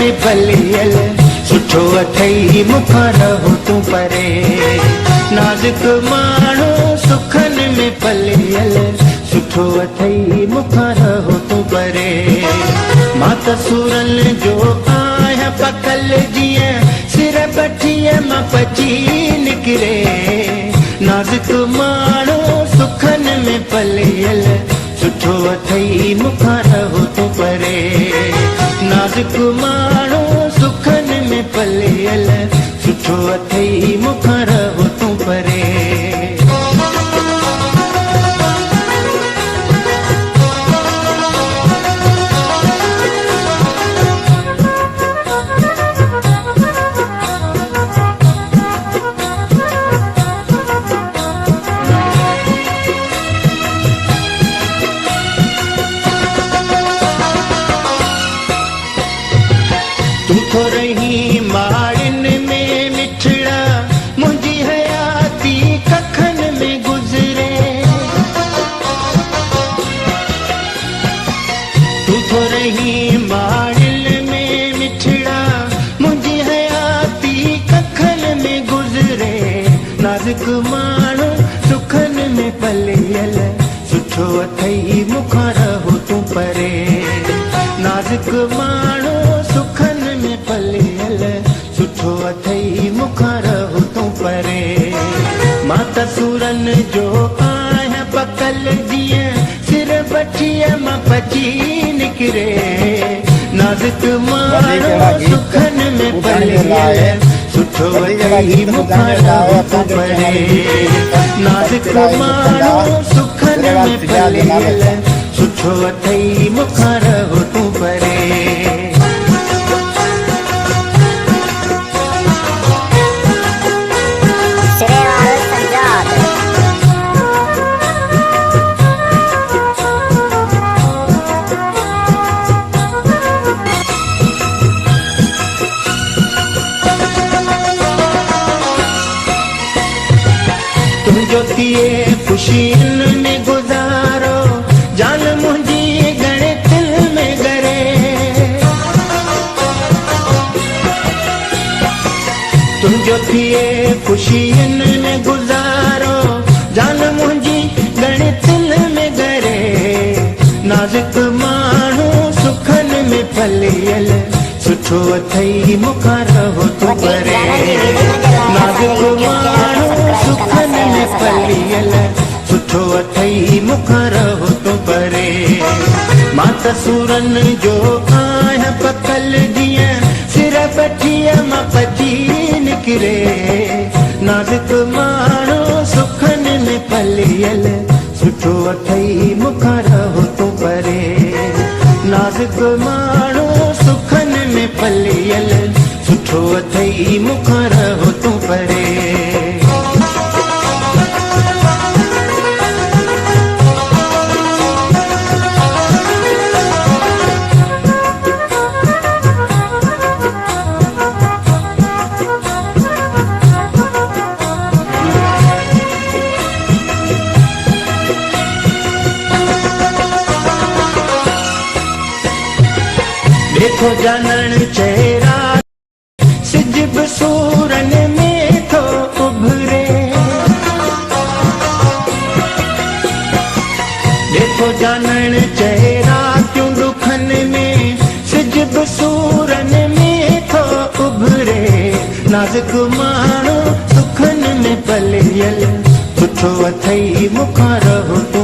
में पलियल सुठो अथई मुखां रहो तूं परे। नाज़ुक माण्हू सुखन में पलियल सुठो अथई मुखां रहो तूं परे। मां त सूरन जो आहियां पकल जीअं सिर बठीअ मां पची निकिरे। नाज़ुक माण्हू सुखन में पलियल सुठो अथई मुखां रहो तूं परे। नाज़ुक माण्हू सुखन में पलियल सुठो अथई मुखां रहो तूं परे। तू तो रही माड़िन में मिठड़ा मुंहिंजी हयाती कखन में गुज़रे। तू तो रही माड़िन में मिठड़ा मुंहिंजी हयाती कखन में गुज़रे। नाज़ुक माण्हू सुखन में पलियल सुठो अथई मुखां रहो तूं परे। नाज़ुक माण्हू सुखन में पलियल सुठो अथई मुखां रहो तूं परे। मां त सूरन जो आहियां पकल जीअं सिर बठीअ मां पची निकिरे। नाज़ुक माण्हू सुखन में पलियल सुठो अथई मुखां रहो तूं परे। नाज़ुक माण्हू सुखन में पलियल सुठो अथई मुखां रहो तूं परे। तुंहिंजो थिए ख़ुशियुनि में गुज़ारो जान मुंहिंजी घणे दिल में ॻरे। तुंहिंजो थिए ख़ुशियुनि में गुज़ारो जान मुंहिंजी घणे दिल में ॻरे। नाज़ुक माण्हू सुखन में पलियल सुठो अथई मुखां रहो तूं परे। नाज़ुक माण्हू सुखन में पलियल सुठो अथई मुखां रहो तूं परे। मां त सूरन जो आहियां पकल जीअं सिर बठीअ मां पची निकिरे। नाज़ुक माण्हू सुखन में पलियल सुठो अथई मुखां रहो तूं परे। नाज़ुक माण्हू सुखन में पलियल सुठो अथई मुखां रहो तूं परे। देखो जानन चेहरा सिज बि सूरन में थो उभरे। देखो जानन चेहरा क्यों दुखन में सिज बि सूरन में थो उभरे। नाज़ुक माण्हू सुखन में पलियल सुठो अथई मुखां रहो तूं